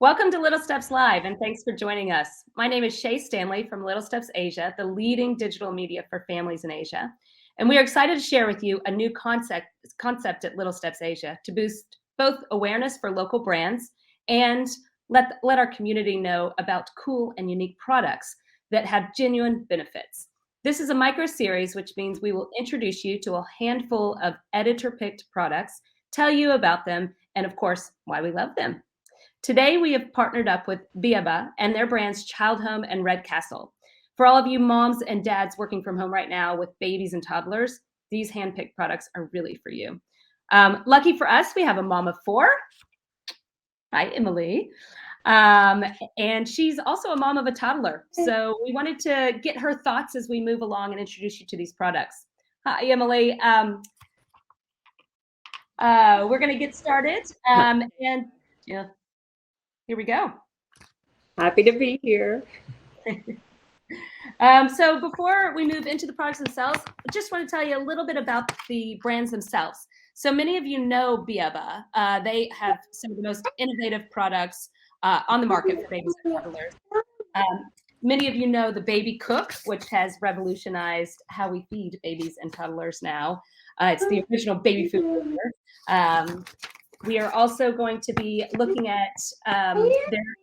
Welcome to Little Steps Live, and thanks for joining us. My name is Shay Stanley from Little Steps Asia, the leading digital media for families in Asia. And we are excited to share with you a new concept at Little Steps Asia to boost both awareness for local brands and let our community know about cool and unique products that have genuine benefits. This is a micro series, which means we will introduce you to a handful of editor-picked products, tell you about them, and of course, why we love them. Today, we have partnered up with Biaba and their brands Childhome and Red Castle. For all of you moms and dads working from home right now with babies and toddlers, these handpicked products are really for you. Lucky for us, we have a mom of 4. Hi, Emily. And she's also a mom of a toddler. So we wanted to get her thoughts as we move along and introduce you to these products. Hi, Emily. We're going to get started. And yeah. Here we go. Happy to be here. So before we move into the products themselves, I just want to tell you a little bit about the brands themselves. So many of you know Biaba. They have some of the most innovative products on the market for babies and toddlers. Many of you know the Baby Cook, which has revolutionized how we feed babies and toddlers now. It's the original baby food order. We are also going to be looking at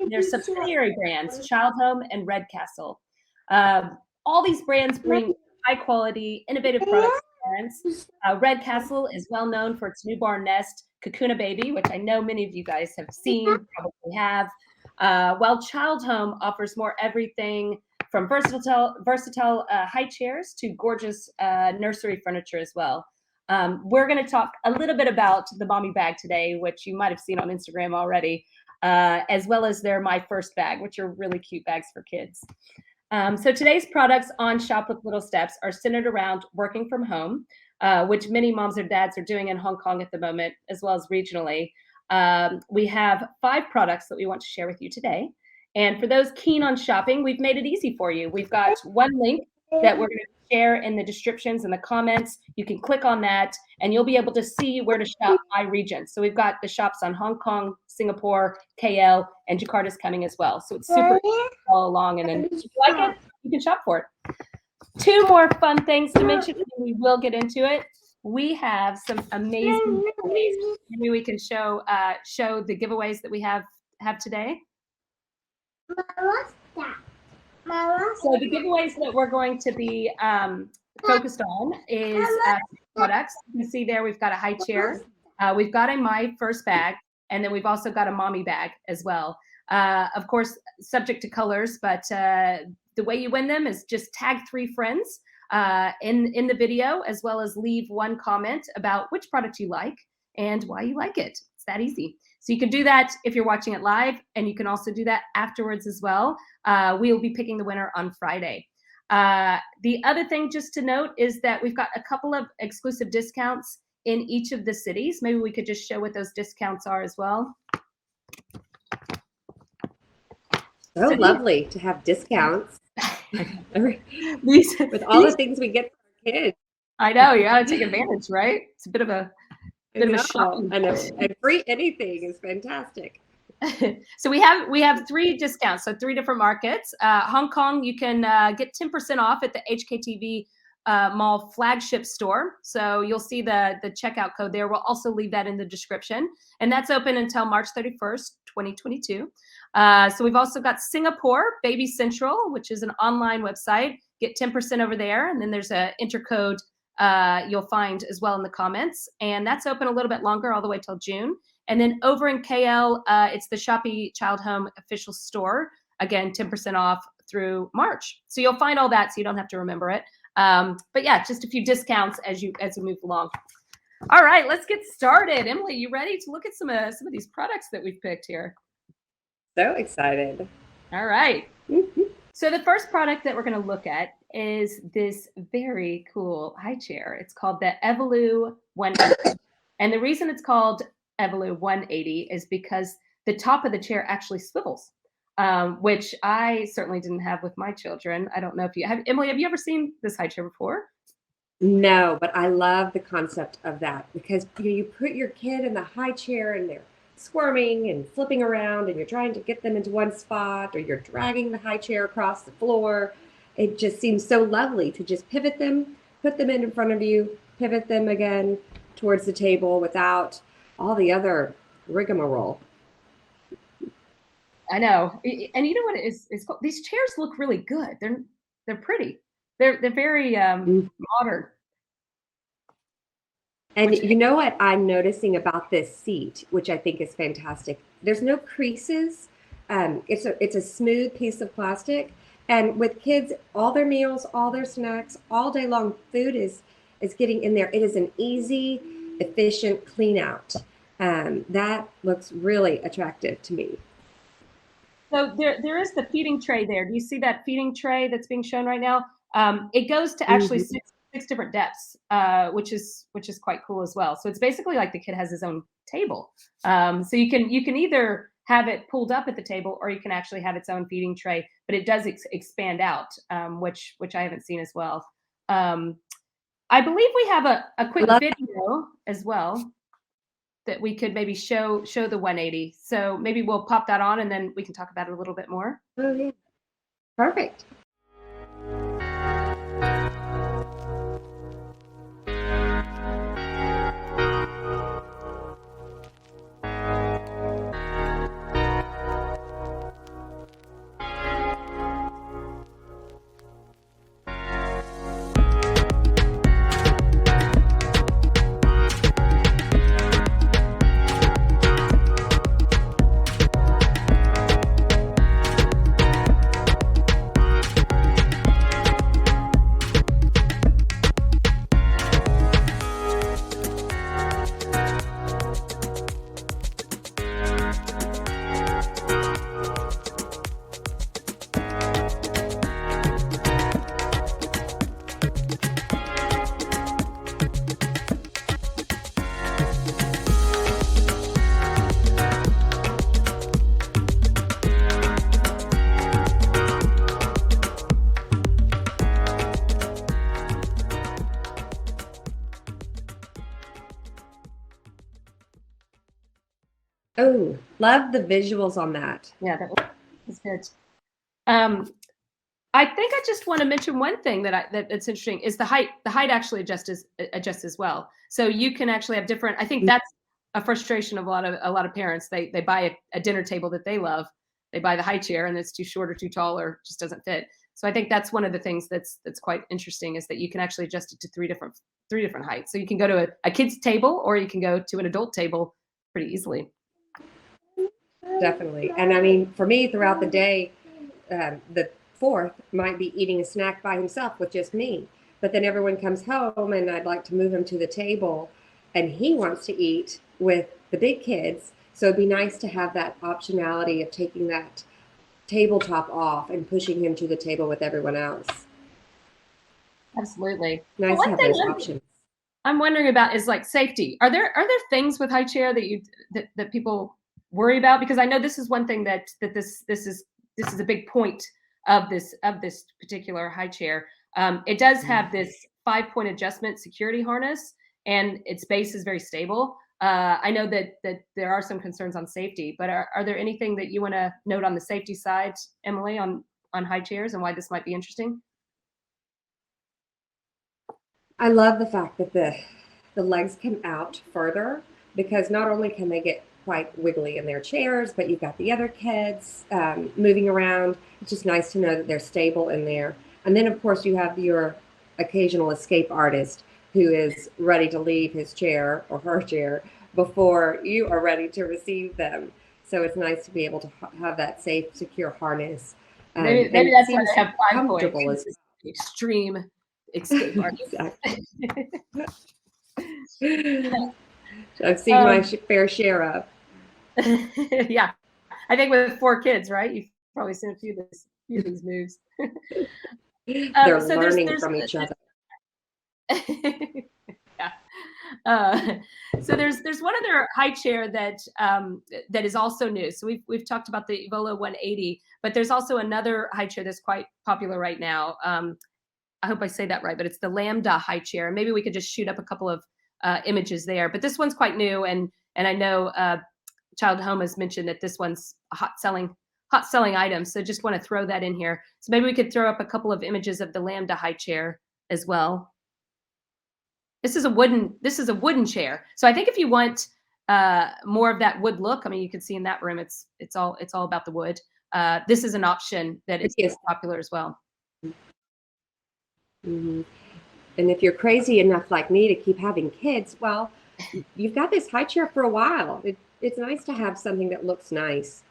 their subsidiary brands, Childhome and Red Castle. All these brands bring high quality, innovative products to parents. Red Castle is well known for its newborn nest, Kakuna Baby, which I know many of you guys have seen, probably have. While Childhome offers more everything from versatile high chairs to gorgeous nursery furniture as well. We're going to talk a little bit about the mommy bag today, which you might have seen on Instagram already, as well as their My First bag, which are really cute bags for kids. So today's products on Shop with Little Steps are centered around working from home, which many moms or dads are doing in Hong Kong at the moment, as well as regionally. We have 5 products that we want to share with you today. And for those keen on shopping, we've made it easy for you. We've got one link that we're going to share in the descriptions and the comments. You can click on that and you'll be able to see where to shop by region. So we've got the shops on Hong Kong, Singapore, KL, and Jakarta's coming as well. So it's super all along. And then if you like it, you can shop for it. 2 more fun things to mention, and we will get into it. We have some amazing giveaways. Maybe we can show the giveaways that we have today. So the giveaways that we're going to be focused on is products. You can see there we've got a high chair, we've got a My First bag, and then we've also got a mommy bag as well. Of course, subject to colors, but the way you win them is just tag 3 friends in the video, as well as leave 1 comment about which product you like and why you like it. It's that easy. So you can do that if you're watching it live, and you can also do that afterwards as well. We will be picking the winner on Friday. The other thing just to note is that we've got a couple of exclusive discounts in each of the cities. Maybe we could just show what those discounts are as well. So lovely to have discounts with all the things we get for our kids. I know, you got to take advantage, right? It's a bit of a shopping. I know. And free anything is fantastic. So we have 3 discounts, so 3 different markets. Hong Kong, you can get 10% off at the HKTV Mall flagship store. So you'll see the checkout code there. We'll also leave that in the description. And that's open until March 31st, 2022. So we've also got Singapore, Baby Central, which is an online website. Get 10% over there. And then there's a intercode you'll find as well in the comments. And that's open a little bit longer, all the way till June. And then over in KL, it's the Shopee Childhome official store. Again, 10% off through March. So you'll find all that, so you don't have to remember it. But yeah, just a few discounts as we move along. All right, let's get started. Emily, you ready to look at some of these products that we've picked here? So excited. All right. So the first product that we're going to look at is this very cool high chair. It's called the Evolu 180. And the reason it's called Evolu 180 is because the top of the chair actually swivels, which I certainly didn't have with my children. I don't know if you have. Emily, have you ever seen this high chair before? No, but I love the concept of that because you put your kid in the high chair and they're squirming and flipping around and you're trying to get them into one spot or you're dragging the high chair across the floor. It just seems so lovely to just pivot them, put them in front of you, pivot them again towards the table without all the other rigmarole. I know. And you know what is cool? These chairs look really good. They're pretty. They're very modern. And Which you know what I'm noticing about this seat, which I think is fantastic? There's no creases. It's a smooth piece of plastic. And with kids, all their meals, all their snacks, all day long, food is getting in there. It is an easy, efficient clean out. That looks really attractive to me. So there is the feeding tray there. Do you see that feeding tray that's being shown right now? It goes to actually Mhm. six different depths, which is quite cool as well. So it's basically like the kid has his own table. So you can either have it pulled up at the table, or you can actually have its own feeding tray. But it does expand out, which I haven't seen as well. I believe we have a I quick love video as well that we could maybe show the 180. So maybe we'll pop that on and then we can talk about it a little bit more. Oh, yeah. Perfect. Oh, love the visuals on that. Yeah, that was good. I think I just want to mention one thing that's interesting is the height. The height actually adjusts as well. So you can actually have different. I think that's a frustration of a lot of parents. They buy a dinner table that they love. They buy the high chair and it's too short or too tall or just doesn't fit. So I think that's one of the things that's quite interesting is that you can actually adjust it to three different heights. So you can go to a kid's table or you can go to an adult table pretty easily. Definitely. And I mean, for me, throughout the day, the fourth might be eating a snack by himself with just me. But then everyone comes home and I'd like to move him to the table and he wants to eat with the big kids. So it'd be nice to have that optionality of taking that tabletop off and pushing him to the table with everyone else. Absolutely. Nice to have those options. I'm wondering about is like safety. Are there things with high chair that people worry about? Because I know this is one thing that this is a big point of this particular high chair. It does have this 5-point adjustment security harness, and its base is very stable. I know that there are some concerns on safety, but are there anything that you want to note on the safety side, Emily, on high chairs and why this might be interesting? I love the fact that the legs come out further because not only can they get quite wiggly in their chairs, but you've got the other kids moving around. It's just nice to know that they're stable in there. And then, of course, you have your occasional escape artist who is ready to leave his chair or her chair before you are ready to receive them. So it's nice to be able to have that safe, secure harness. Maybe And it that's why seems they have 5 points. comfortable as Extreme escape artist. I've seen my fair share of. Yeah, I think with 4 kids, right? You've probably seen a few of these moves. They're learning from each other. Yeah. So there's one other high chair that is also new. So we've talked about the Evola 180, but there's also another high chair that's quite popular right now. I hope I say that right, but it's the Lambda high chair. Maybe we could just shoot up a couple of images there. But this one's quite new, and I know Childhome has mentioned that this one's a hot selling item. So just want to throw that in here. So maybe we could throw up a couple of images of the Lambda high chair as well. This is a wooden chair. So I think if you want more of that wood look, I mean, you can see in that room, it's all about the wood. This is an option that is popular as well. Mm-hmm. And if you're crazy enough like me to keep having kids, well, you've got this high chair for a while. It's nice to have something that looks nice.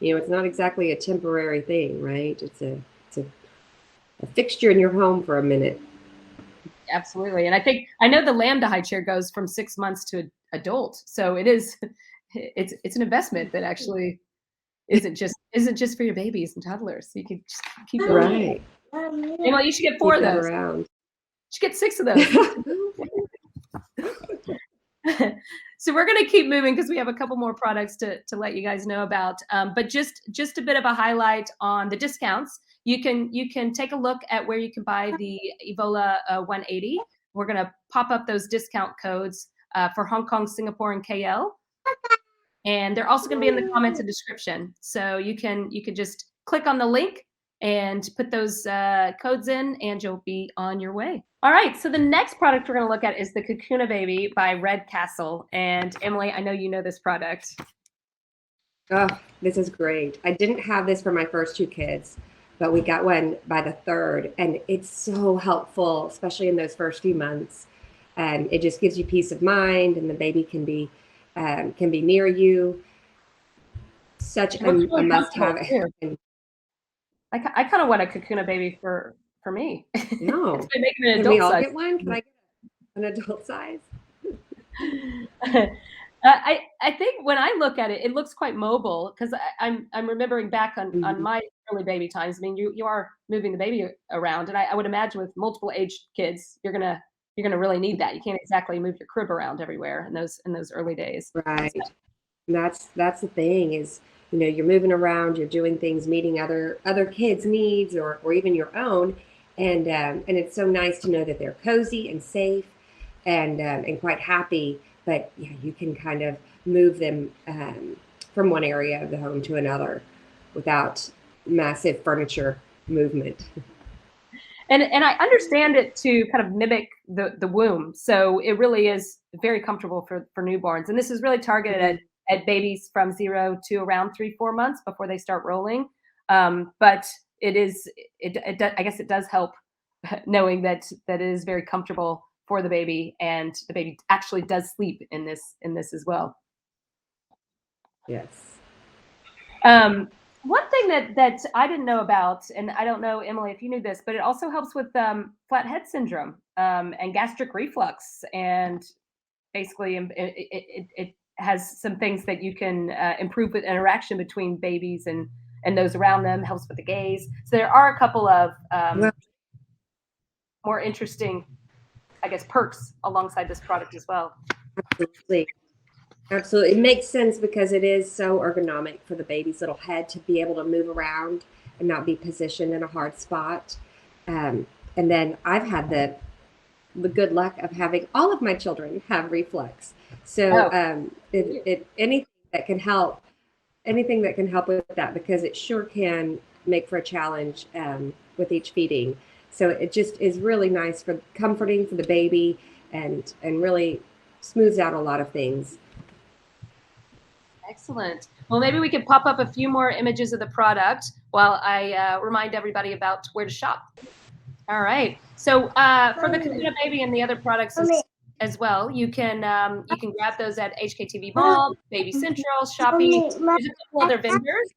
It's not exactly a temporary thing, right? It's a fixture in your home for a minute. Absolutely. And I know the Lambda high chair goes from 6 months to adult. So it's an investment that actually isn't just for your babies and toddlers. So you can just keep going. Right. Well, you should get 4 of those. Around. You should get 6 of those. So we're going to keep moving because we have a couple more products to let you guys know about. But just a bit of a highlight on the discounts. You can take a look at where you can buy the Evola 180. We're going to pop up those discount codes for Hong Kong, Singapore, and KL. And they're also going to be in the comments and description. So you can just click on the link and put those codes in, and you'll be on your way. All right, so the next product we're going to look at is the Kakuna Baby by Red Castle. And Emily, I know you know this product. Oh, this is great. I didn't have this for my first 2 kids, but we got one by the 3rd, and it's so helpful, especially in those first few months. It just gives you peace of mind, and the baby can be near you. Such a must-have. I kind of want a Kakuna Baby for me. No, it's been making an adult can we all size. Get one? Can I get an adult size? I think when I look at it, it looks quite mobile because I'm remembering back on my early baby times. I mean, you are moving the baby around, and I would imagine with multiple aged kids, you're gonna really need that. You can't exactly move your crib around everywhere in those early days. Right. And that's the thing is, you're moving around, you're doing things, meeting other kids' needs or even your own, and it's so nice to know that they're cozy and safe and quite happy. But yeah, you can kind of move them from one area of the home to another without massive furniture movement. And I understand it to kind of mimic the womb, so it really is very comfortable for newborns. And this is really targeted at babies from 0 to around 3-4 months before they start rolling. But I guess it does help knowing that it is very comfortable for the baby, and the baby actually does sleep in this as well. Yes. One thing that I didn't know about, and I don't know, Emily, if you knew this, but it also helps with flat head syndrome and gastric reflux, and basically it has some things that you can improve with interaction between babies and those around them, helps with the gaze. So there are a couple of more interesting, I guess, perks alongside this product as well. Absolutely. It makes sense because it is so ergonomic for the baby's little head to be able to move around and not be positioned in a hard spot. And then I've had the good luck of having all of my children have reflux. So anything that can help with that, because it sure can make for a challenge with each feeding. So it just is really nice for comforting for the baby and really smooths out a lot of things. Excellent. Well, maybe we could pop up a few more images of the product while I remind everybody about where to shop. All right. So for the Kakuna Baby and the other products as well, you can grab those at HKTV Mall, Baby Central, Shopee. There's a couple other vendors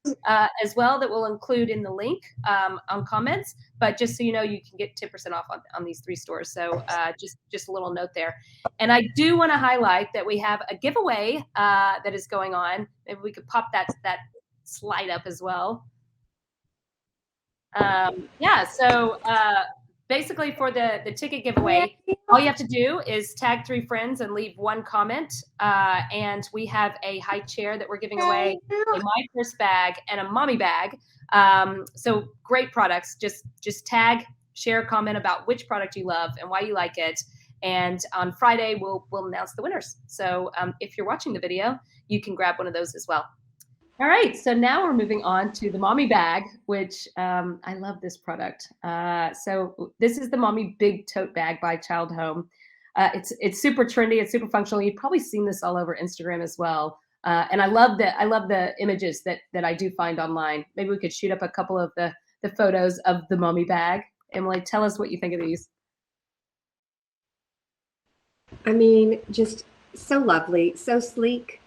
as well that we'll include in the link on comments. But just so you know, you can get 10% off on these 3 stores. So just a little note there. And I do want to highlight that we have a giveaway that is going on. Maybe we could pop that slide up as well. So basically for the ticket giveaway, all you have to do is tag 3 friends and leave 1 comment. And we have a high chair that we're giving away, a My First bag, and a mommy bag. So great products. Just tag, share a comment about which product you love and why you like it. And on Friday, we'll announce the winners. So if you're watching the video, you can grab one of those as well. All right, so now we're moving on to the mommy bag, which I love this product. So this is the mommy big tote bag by Childhome. It's super trendy, it's super functional. You've probably seen this all over Instagram as well. And I love the images that I do find online. Maybe we could shoot up a couple of the photos of the mommy bag. Emily, tell us what you think of these. I mean, just so lovely, so sleek.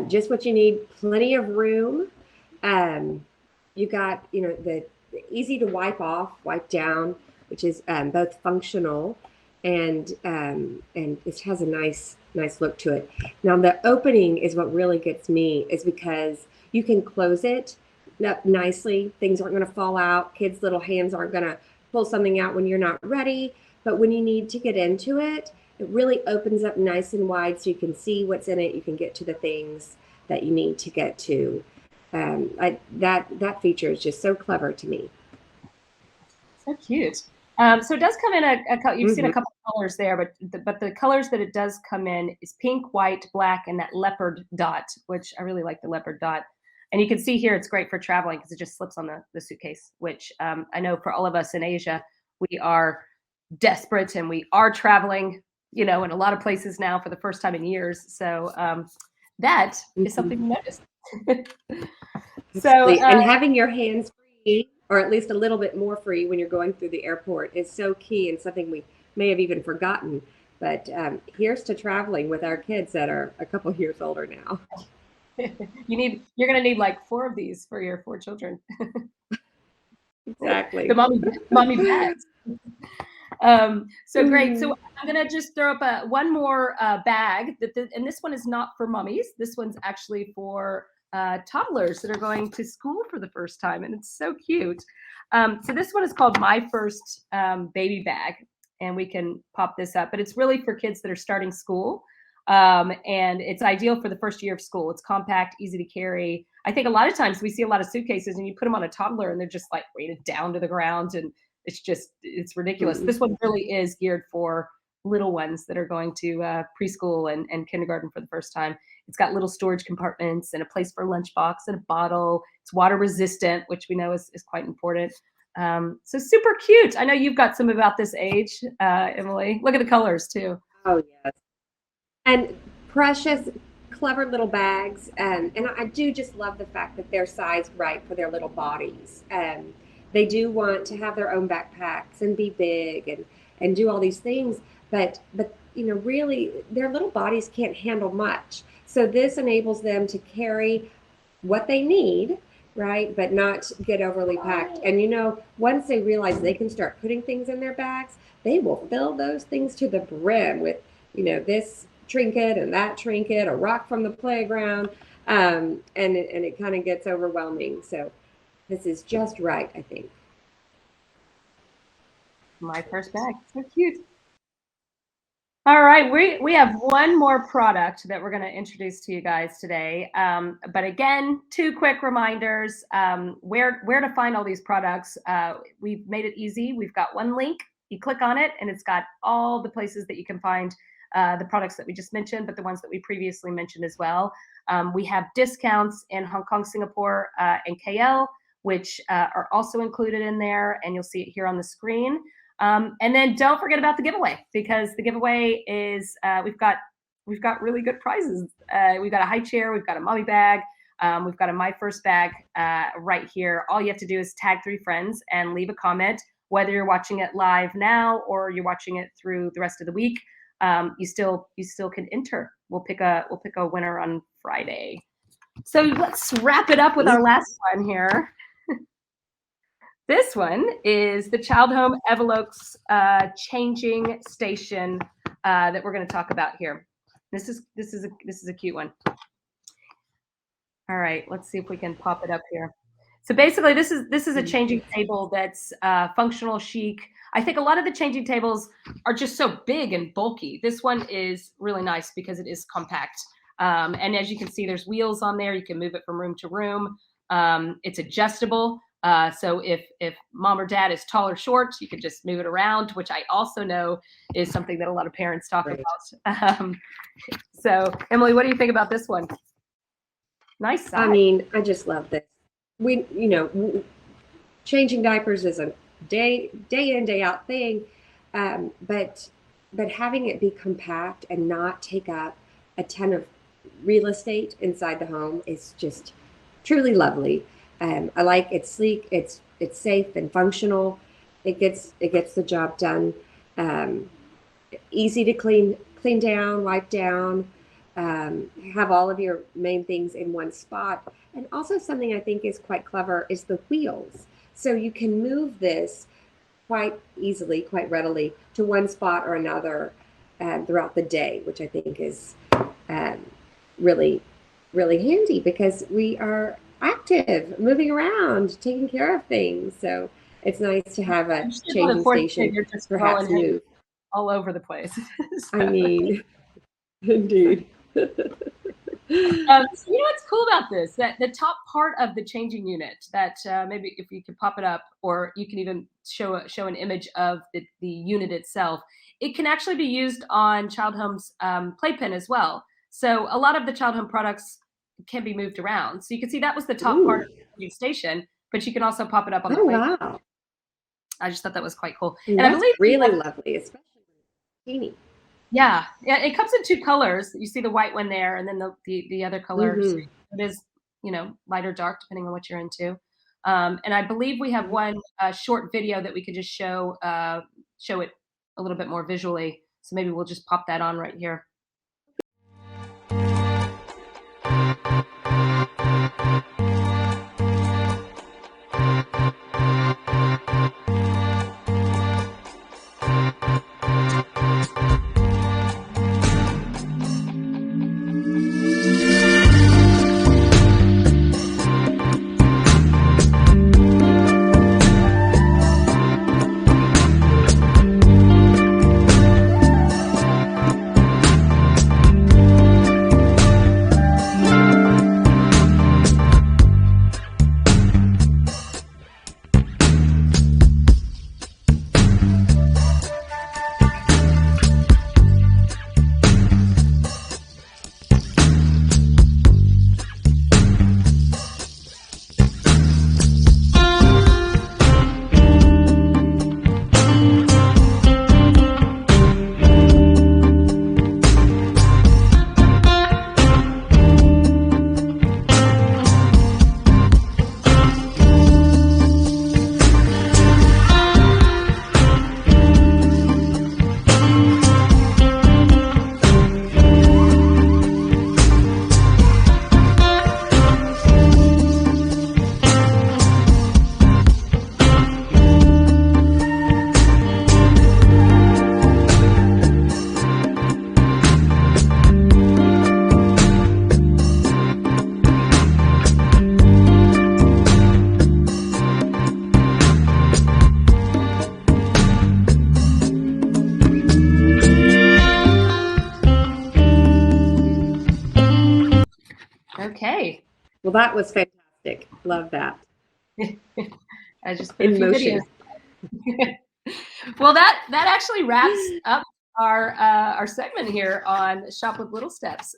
Just what you need. Plenty of room. You got, the easy to wipe off, wipe down, which is both functional and it has a nice look to it. Now the opening is what really gets me, is because you can close it up nicely. Things aren't going to fall out. Kids' little hands aren't going to pull something out when you're not ready. But when you need to get into it, it really opens up nice and wide so you can see what's in it. You can get to the things that you need to get to. That feature is just so clever to me. So cute. So it does come in you've seen a couple of colors there, but the colors that it does come in is pink, white, black, and that leopard dot, which I really like the leopard dot. And you can see here it's great for traveling because it just slips on the suitcase, which I know for all of us in Asia, we are desperate and we are traveling, in a lot of places now for the first time in years. So that is something to notice. So and having your hands free, or at least a little bit more free when you're going through the airport, is so key and something we may have even forgotten. But here's to traveling with our kids that are a couple years older now. You're going to need like 4 of these for your 4 children. Exactly. The mommy bags. So great. So I'm going to just throw up one more bag and this one is not for mummies. This one's actually for toddlers that are going to school for the first time. And it's so cute. So this one is called My First Baby Bag. And we can pop this up, but it's really for kids that are starting school. And it's ideal for the first year of school. It's compact, easy to carry. I think a lot of times we see a lot of suitcases and you put them on a toddler and they're just like weighted down to the ground and it's ridiculous. This one really is geared for little ones that are going to preschool and kindergarten for the first time. It's got little storage compartments and a place for a lunchbox and a bottle. It's water resistant, which we know is quite important. So super cute. I know you've got some about this age, Emily. Look at the colors too. Oh, yes. And precious, clever little bags. And I do just love the fact that they're sized right for their little bodies. They do want to have their own backpacks and be big and do all these things. But really, their little bodies can't handle much. So this enables them to carry what they need, right, but not get overly packed. And once they realize they can start putting things in their bags, they will fill those things to the brim with, this trinket and that trinket, a rock from the playground, and it kind of gets overwhelming. So this is just right, I think. My first bag, so cute. All right, we have one more product that we're going to introduce to you guys today. But again, 2 quick reminders where to find all these products. We've made it easy. We've got one link. You click on it, and it's got all the places that you can find the products that we just mentioned, but the ones that we previously mentioned as well. We have discounts in Hong Kong, Singapore, and KL, which are also included in there, and you'll see it here on the screen. And then don't forget about the giveaway, because the giveaway is we've got really good prizes. We've got a high chair, we've got a mommy bag, we've got a My First bag right here. All you have to do is tag 3 friends and leave a comment, whether you're watching it live now or you're watching it through the rest of the week. You still can enter. We'll pick a winner on Friday. So let's wrap it up with our last one here. This one is the Childhome Evolux changing station that we're going to talk about here. This is a cute one. All right, let's see if we can pop it up here. So basically, this is a changing table that's functional, chic. I think a lot of the changing tables are just so big and bulky. This one is really nice because it is compact. And as you can see, there's wheels on there. You can move it from room to room. It's adjustable. So if mom or dad is tall or short, you can just move it around, which I also know is something that a lot of parents talk about. So Emily, what do you think about this one? Nice size. I mean, I just love this. Changing diapers is a day in, day out thing, but having it be compact and not take up a ton of real estate inside the home is just truly lovely. I like it's sleek, it's safe and functional. It gets the job done. Easy to clean down, wipe down. Have all of your main things in one spot. And also something I think is quite clever is the wheels. So you can move this quite easily, quite readily to one spot or another throughout the day, which I think is really, really handy because we are active, moving around, taking care of things. So it's nice to have a changing station, perhaps move all over the place. So. I mean, indeed. So you know what's cool about this? That the top part of the changing unit, that maybe if you could pop it up, or you can even show an image of the unit itself. It can actually be used on Childhome's playpen as well. So a lot of the Childhome products can be moved around. So you can see that was the top part of the station, but you can also pop it up on the playpen. Wow. I just thought that was quite cool. And I believe really lovely, especially teeny. Yeah, it comes in 2 colors. You see the white one there, and then the other color. So it is, light or dark depending on what you're into. And I believe we have one short video that we could just show it a little bit more visually. So maybe we'll just pop that on right here. Okay. Well, that was fantastic. Love that. I just put a few videos. Well, that actually wraps up our segment here on Shop with Little Steps.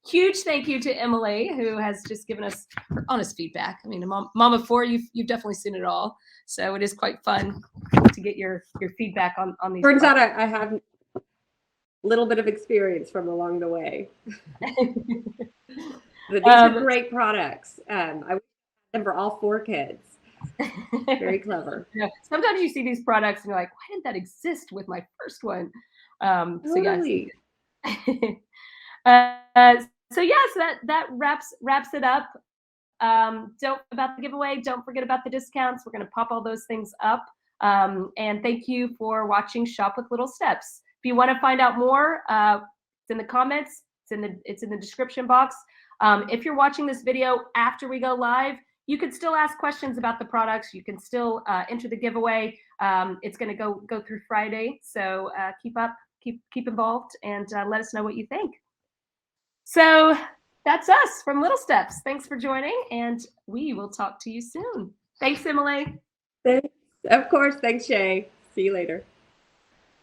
Huge thank you to Emily, who has just given us her honest feedback. I mean, mom of 4, you've definitely seen it all, so it is quite fun to get your feedback on these. Turns out I have a little bit of experience from along the way. But these are great products. I wish them for all 4 kids. Very clever. Yeah. Sometimes you see these products and you're like, why didn't that exist with my first one? Totally. So that wraps it up. About the giveaway. Don't forget about the discounts. We're going to pop all those things up. And thank you for watching Shop with Little Steps. If you want to find out more, it's in the comments. It's in the description box. If you're watching this video after we go live, you can still ask questions about the products. You can still enter the giveaway. It's going to go through Friday. So keep involved, and let us know what you think. So that's us from Little Steps. Thanks for joining, and we will talk to you soon. Thanks, Emily. Thanks. Of course. Thanks, Shay. See you later.